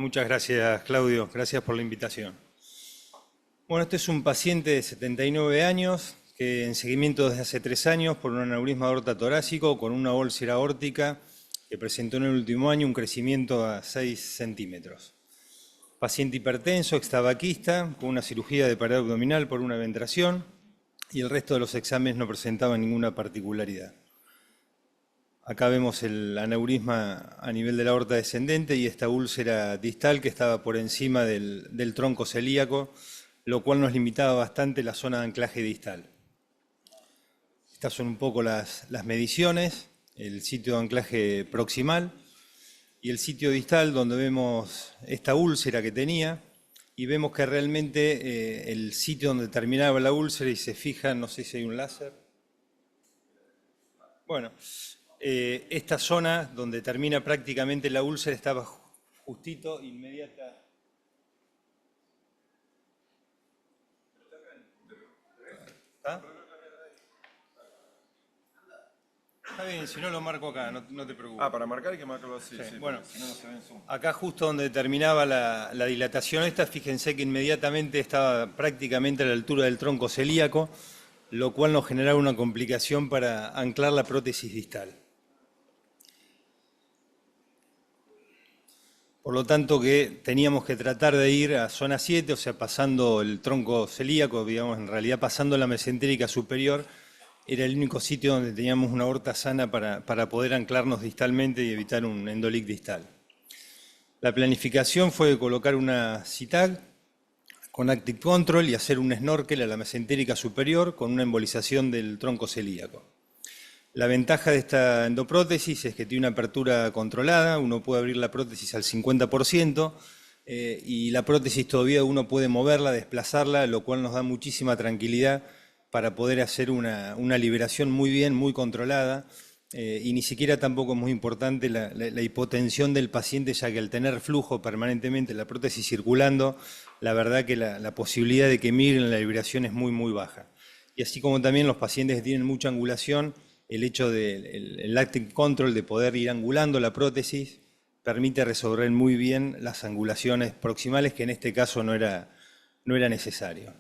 Muchas gracias, Claudio. Gracias por la invitación. Bueno, este es un paciente de 79 años que en seguimiento desde hace 3 años por un aneurisma de aorta torácico con una úlcera aórtica que presentó en el último año un crecimiento a 6 centímetros. Paciente hipertenso, extabaquista, con una cirugía de pared abdominal por una ventración y el resto de los exámenes no presentaban ninguna particularidad. Acá vemos el aneurisma a nivel de la aorta descendente y esta úlcera distal que estaba por encima del tronco celíaco, lo cual nos limitaba bastante la zona de anclaje distal. Estas son un poco las mediciones, el sitio de anclaje proximal y el sitio distal donde vemos esta úlcera que tenía y vemos que realmente el sitio donde terminaba la úlcera, y se fijan, no sé si hay un láser. Bueno, esta zona donde termina prácticamente la úlcera estaba justito, inmediata. ¿Está? Está bien, si no lo marco acá, no te preocupes. Para marcar hay que marcarlo así. Sí, Sí, bueno, si no, no se ve en Zoom. acá justo donde terminaba la dilatación esta, fíjense que inmediatamente estaba prácticamente a la altura del tronco celíaco, lo cual nos generaba una complicación para anclar la prótesis distal. Por lo tanto que teníamos que tratar de ir a zona 7, o sea, pasando el tronco celíaco, digamos, en realidad pasando la mesentérica superior, era el único sitio donde teníamos una aorta sana para poder anclarnos distalmente y evitar un endolic distal. La planificación fue colocar una CITAG con Active Control y hacer un snorkel a la mesentérica superior con una embolización del tronco celíaco. La ventaja de esta endoprótesis es que tiene una apertura controlada, uno puede abrir la prótesis al 50% y la prótesis todavía uno puede moverla, desplazarla, lo cual nos da muchísima tranquilidad para poder hacer una liberación muy bien, muy controlada, y ni siquiera tampoco es muy importante la hipotensión del paciente, ya que al tener flujo permanentemente la prótesis circulando, la verdad que la posibilidad de que migren la liberación es muy, muy baja. Y así como también los pacientes que tienen mucha angulación, el hecho del active control, de poder ir angulando la prótesis, permite resolver muy bien las angulaciones proximales, que en este caso no era necesario.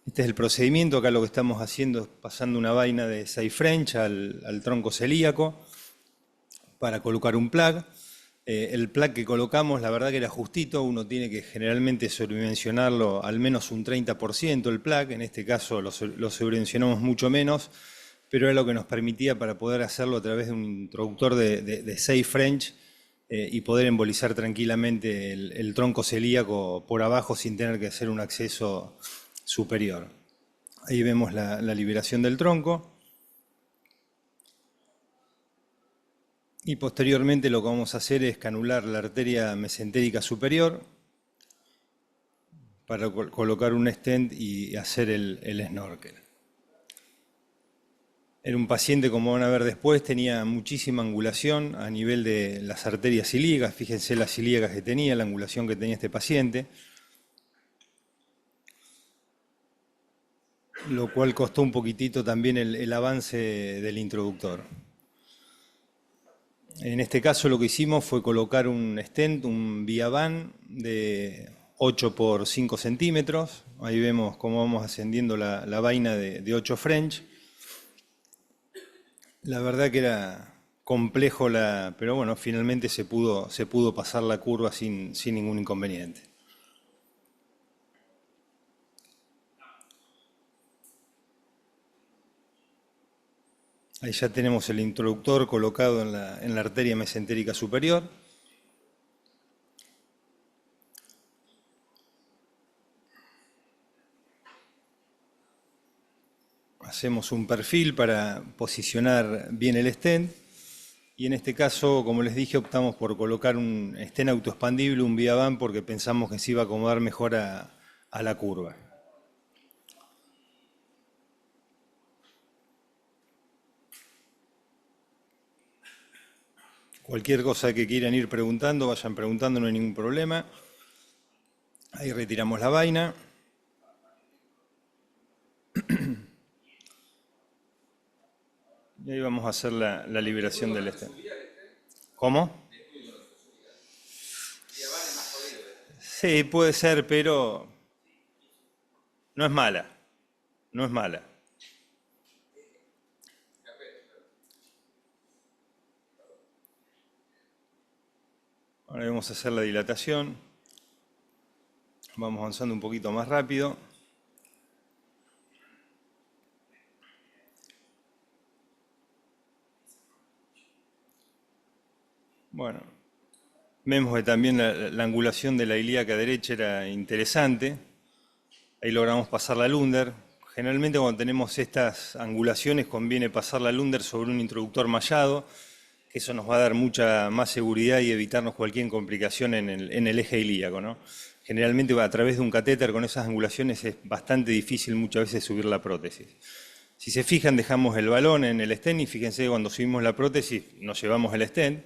Este es el procedimiento. Acá lo que estamos haciendo es pasando una vaina de 6 French al tronco celíaco para colocar un plug. El plug que colocamos, la verdad que era justito, uno tiene que generalmente sobredimensionarlo al menos un 30% el plug, en este caso lo sobredimensionamos mucho menos, pero era lo que nos permitía para poder hacerlo a través de un introductor de 6 French y poder embolizar tranquilamente el tronco celíaco por abajo sin tener que hacer un acceso superior. Ahí vemos la liberación del tronco. Y posteriormente lo que vamos a hacer es canular la arteria mesentérica superior para colocar un stent y hacer el snorkel. Era un paciente, como van a ver después, tenía muchísima angulación a nivel de las arterias ilíacas. Fíjense las ilíacas que tenía, la angulación que tenía este paciente, lo cual costó un poquitito también el avance del introductor. En este caso lo que hicimos fue colocar un stent, un Viavan de 8 por 5 centímetros. Ahí vemos cómo vamos ascendiendo la vaina de 8 French. La verdad que era complejo, pero bueno, finalmente se pudo pasar la curva sin ningún inconveniente. Ahí ya tenemos el introductor colocado en la arteria mesentérica superior. Hacemos un perfil para posicionar bien el stent. Y en este caso, como les dije, optamos por colocar un stent autoexpandible, un Viavan, porque pensamos que se iba a acomodar mejor a la curva. Cualquier cosa que quieran ir preguntando, vayan preguntando, no hay ningún problema. Ahí retiramos la vaina. Y ahí vamos a hacer la liberación del stent. ¿Cómo? Sí, puede ser, pero no es mala, no es mala. Ahora vamos a hacer la dilatación. Vamos avanzando un poquito más rápido. Bueno, vemos que también la angulación de la ilíaca derecha era interesante. Ahí logramos pasar la Lunder. Generalmente cuando tenemos estas angulaciones conviene pasar la Lunder sobre un introductor mallado, que eso nos va a dar mucha más seguridad y evitarnos cualquier complicación en el eje ilíaco, ¿no? Generalmente a través de un catéter con esas angulaciones es bastante difícil muchas veces subir la prótesis. Si se fijan, dejamos el balón en el stent y fíjense que cuando subimos la prótesis nos llevamos el stent.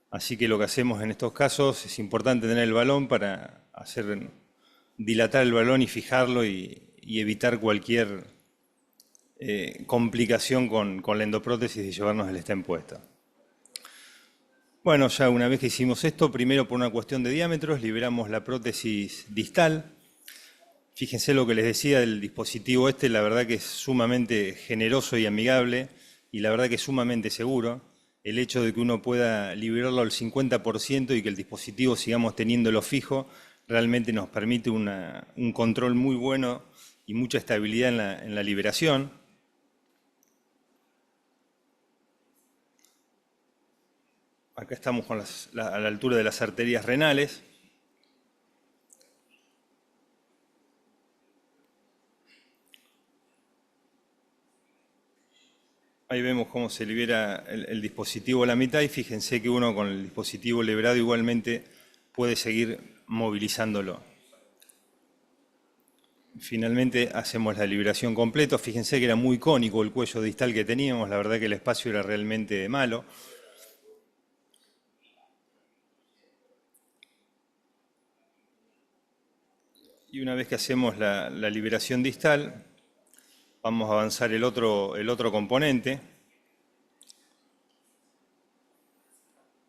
Así que lo que hacemos en estos casos es importante tener el balón para hacer dilatar el balón y fijarlo y evitar cualquier complicación con la endoprótesis y llevarnos el stent puesto. Bueno, ya una vez que hicimos esto, primero por una cuestión de diámetros, liberamos la prótesis distal. Fíjense lo que les decía del dispositivo este, la verdad que es sumamente generoso y amigable y la verdad que es sumamente seguro. El hecho de que uno pueda liberarlo al 50% y que el dispositivo sigamos teniéndolo fijo, realmente nos permite un control muy bueno y mucha estabilidad en la liberación. Acá estamos con a la altura de las arterias renales. Ahí vemos cómo se libera el dispositivo a la mitad y fíjense que uno con el dispositivo liberado igualmente puede seguir movilizándolo. Finalmente hacemos la liberación completa. Fíjense que era muy cónico el cuello distal que teníamos, la verdad que el espacio era realmente malo. Y una vez que hacemos la liberación distal, vamos a avanzar el otro componente.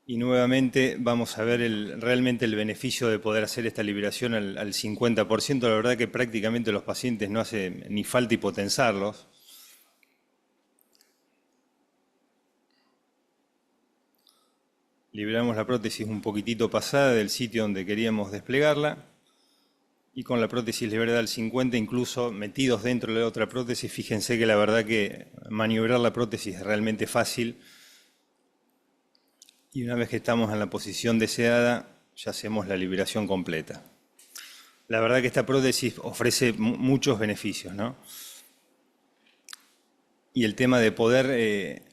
Y nuevamente vamos a ver realmente el beneficio de poder hacer esta liberación al 50%. La verdad que prácticamente los pacientes no hace ni falta hipotensarlos. Liberamos la prótesis un poquitito pasada del sitio donde queríamos desplegarla. Y con la prótesis liberada al 50, incluso metidos dentro de la otra prótesis, fíjense que la verdad que maniobrar la prótesis es realmente fácil. Y una vez que estamos en la posición deseada, ya hacemos la liberación completa. La verdad que esta prótesis ofrece muchos beneficios, ¿no? Y el tema de poder,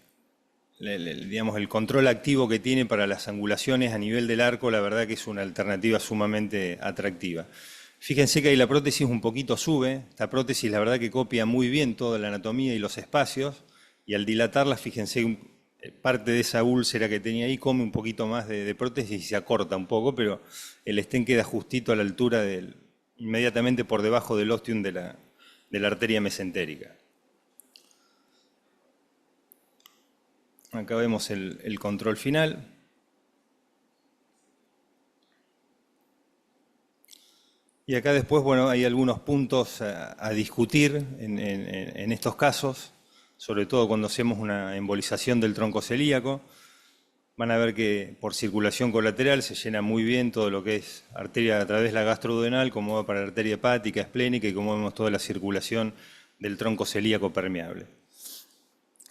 digamos, el control activo que tiene para las angulaciones a nivel del arco, la verdad que es una alternativa sumamente atractiva. Fíjense que ahí la prótesis un poquito sube. Esta prótesis la verdad que copia muy bien toda la anatomía y los espacios. Y al dilatarla, fíjense, parte de esa úlcera que tenía ahí come un poquito más de prótesis y se acorta un poco, pero el stent queda justito a la altura inmediatamente por debajo del ostium de la arteria mesentérica. Acá vemos el control final. Y acá después, bueno, hay algunos puntos a discutir en estos casos, sobre todo cuando hacemos una embolización del tronco celíaco. Van a ver que por circulación colateral se llena muy bien todo lo que es arteria a través de la gastroduodenal, como va para la arteria hepática, esplénica y como vemos toda la circulación del tronco celíaco permeable.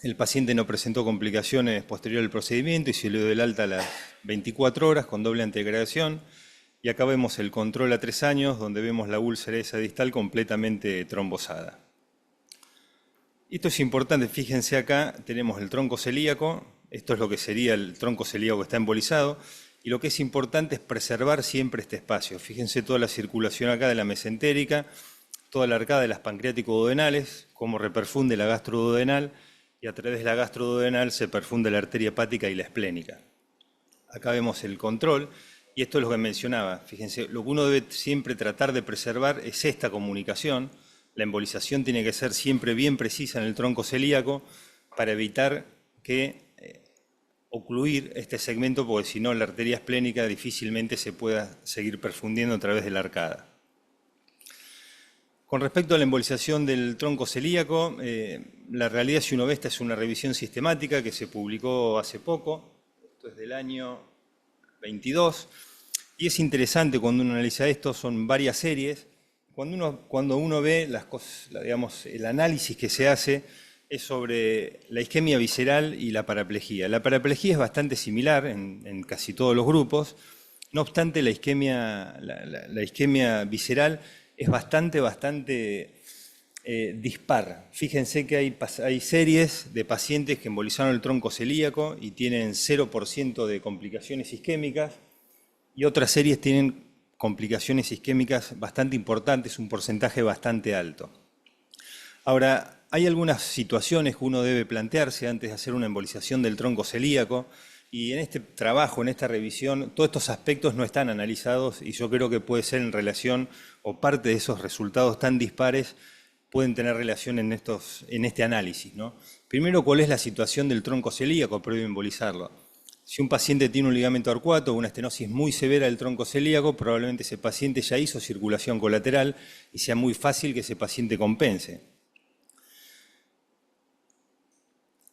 El paciente no presentó complicaciones posterior al procedimiento y se le dio del alta a las 24 horas con doble antidegradación. Y acá vemos el control a 3 años, donde vemos la úlcera esa distal completamente trombosada. Esto es importante, fíjense acá, tenemos el tronco celíaco, esto es lo que sería el tronco celíaco que está embolizado, y lo que es importante es preservar siempre este espacio. Fíjense toda la circulación acá de la mesentérica, toda la arcada de las pancreático-duodenales, cómo reperfunde la gastroduodenal, y a través de la gastroduodenal se perfunde la arteria hepática y la esplénica. Acá vemos el control. Y esto es lo que mencionaba, fíjense, lo que uno debe siempre tratar de preservar es esta comunicación. La embolización tiene que ser siempre bien precisa en el tronco celíaco para evitar que ocluir este segmento porque si no la arteria esplénica difícilmente se pueda seguir perfundiendo a través de la arcada. Con respecto a la embolización del tronco celíaco, la realidad, si uno ve, esta es una revisión sistemática que se publicó hace poco, esto es del año 22, y es interesante cuando uno analiza esto, son varias series. Cuando uno ve las cosas, digamos, el análisis que se hace es sobre la isquemia visceral y la paraplegía. La paraplegía es bastante similar en casi todos los grupos, no obstante la isquemia visceral es bastante dispar. Fíjense que hay series de pacientes que embolizaron el tronco celíaco y tienen 0% de complicaciones isquémicas, y otras series tienen complicaciones isquémicas bastante importantes, un porcentaje bastante alto. Ahora, hay algunas situaciones que uno debe plantearse antes de hacer una embolización del tronco celíaco, y en este trabajo, en esta revisión, todos estos aspectos no están analizados y yo creo que puede ser en relación, o parte de esos resultados tan dispares pueden tener relación en este análisis, ¿no? Primero, ¿cuál es la situación del tronco celíaco previo a embolizarlo? Si un paciente tiene un ligamento arcuato o una estenosis muy severa del tronco celíaco, probablemente ese paciente ya hizo circulación colateral y sea muy fácil que ese paciente compense.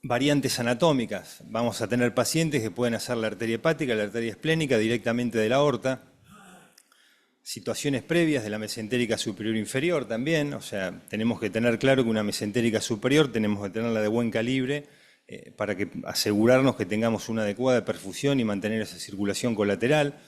Variantes anatómicas. Vamos a tener pacientes que pueden hacer la arteria hepática, la arteria esplénica directamente de la aorta. Situaciones previas de la mesentérica superior inferior también, o sea, tenemos que tener claro que una mesentérica superior tenemos que tenerla de buen calibre para asegurarnos que tengamos una adecuada perfusión y mantener esa circulación colateral.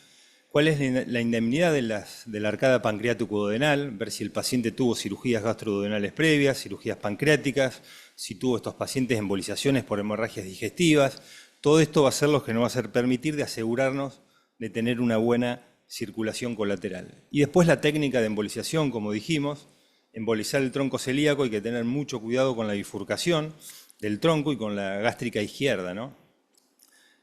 ¿Cuál es la indemnidad de la arcada pancreático-duodenal? Ver si el paciente tuvo cirugías gastroduodenales previas, cirugías pancreáticas, si tuvo estos pacientes embolizaciones por hemorragias digestivas. Todo esto va a ser lo que nos va a permitir de asegurarnos de tener una buena circulación colateral. Y después la técnica de embolización, como dijimos, embolizar el tronco celíaco, hay que tener mucho cuidado con la bifurcación del tronco y con la gástrica izquierda, ¿no?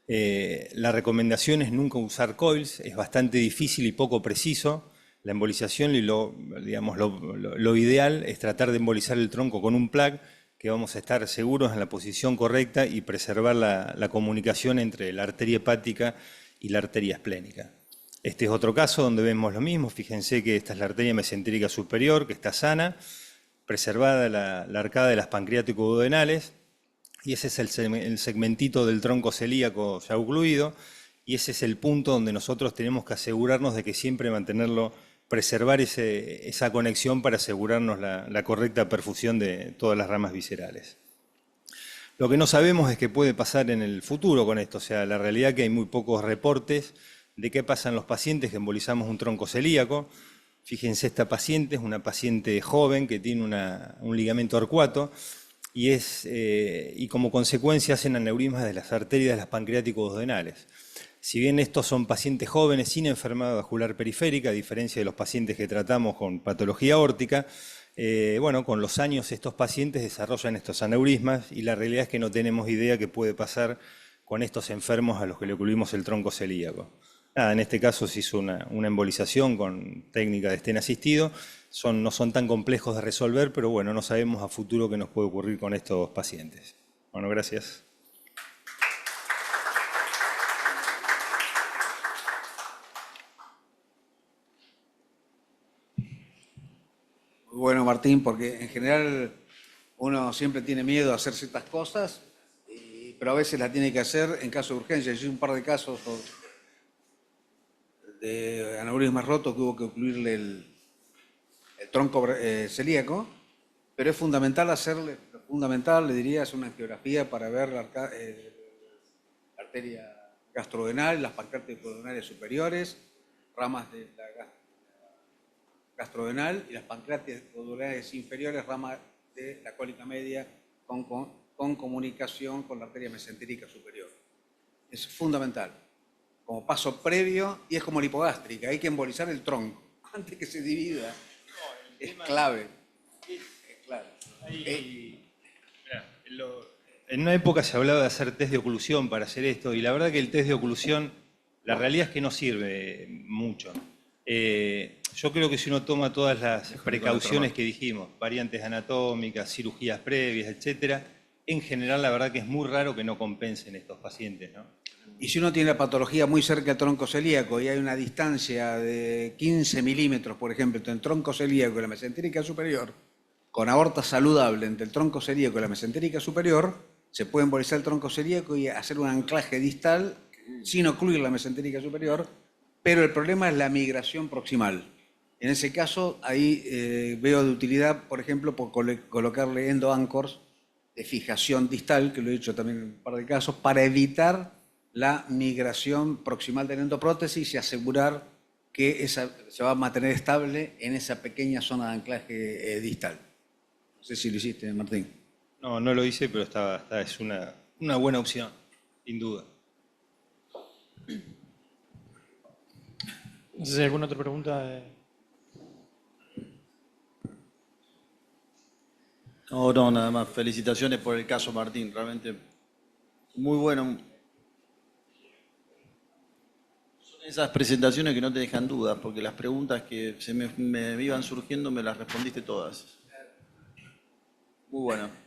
La recomendación es nunca usar coils, es bastante difícil y poco preciso. La embolización y lo ideal es tratar de embolizar el tronco con un plug, que vamos a estar seguros en la posición correcta y preservar la comunicación entre la arteria hepática y la arteria esplénica. Este es otro caso donde vemos lo mismo. Fíjense que esta es la arteria mesentérica superior, que está sana, preservada la arcada de las pancreático-duodenales, y ese es el segmentito del tronco celíaco ya ocluido, y ese es el punto donde nosotros tenemos que asegurarnos de que siempre mantenerlo, preservar esa conexión para asegurarnos la correcta perfusión de todas las ramas viscerales. Lo que no sabemos es qué puede pasar en el futuro con esto, o sea, la realidad es que hay muy pocos reportes de qué pasa en los pacientes que embolizamos un tronco celíaco. Fíjense, esta paciente es una paciente joven que tiene un ligamento arcuato, y como consecuencia hacen aneurismas de las arterias de las pancreático-duodenales. Si bien estos son pacientes jóvenes sin enfermedad vascular periférica, a diferencia de los pacientes que tratamos con patología aórtica, bueno, con los años estos pacientes desarrollan estos aneurismas y la realidad es que no tenemos idea qué puede pasar con estos enfermos a los que le ocluimos el tronco celíaco. Nada, en este caso se hizo una embolización con técnica de estén asistido. No son tan complejos de resolver, pero bueno, no sabemos a futuro qué nos puede ocurrir con estos pacientes. Bueno, gracias. Muy bueno, Martín, porque en general uno siempre tiene miedo a hacer ciertas cosas, pero a veces las tiene que hacer en caso de urgencia. Yo hice un par de casos de aneurismas rotos que hubo que ocluirle el tronco celíaco, pero es fundamental le diría, hacer una angiografía para ver la arteria gastroduodenal, las pancreático-duodenales superiores, ramas de la gastroduodenal y las pancreático-duodenales inferiores, ramas de la cólica media con comunicación con la arteria mesentérica superior. Es fundamental. Como paso previo, y es como la hipogástrica, hay que embolizar el tronco antes que se divida. Es clave. Es clave. En una época se hablaba de hacer test de oclusión para hacer esto, y la verdad que el test de oclusión, la realidad es que no sirve mucho. Yo creo que si uno toma todas las precauciones que dijimos, variantes anatómicas, cirugías previas, etcétera, en general la verdad que es muy raro que no compensen estos pacientes, ¿no? Y si uno tiene la patología muy cerca del tronco celíaco y hay una distancia de 15 milímetros, por ejemplo, entre el tronco celíaco y la mesentérica superior, con aorta saludable entre el tronco celíaco y la mesentérica superior, se puede embolizar el tronco celíaco y hacer un anclaje distal sin ocluir la mesentérica superior, pero el problema es la migración proximal. En ese caso, ahí veo de utilidad, por ejemplo, por colocarle endoanchors de fijación distal, que lo he hecho también en un par de casos, para evitar la migración proximal de la endoprótesis y asegurar que se va a mantener estable en esa pequeña zona de anclaje distal. No sé si lo hiciste, Martín. No, no lo hice, pero es una buena opción, sin duda. No sé si hay alguna otra pregunta. No, nada más. Felicitaciones por el caso, Martín. Realmente muy bueno. Son esas presentaciones que no te dejan dudas, porque las preguntas que me iban surgiendo me las respondiste todas. Muy bueno.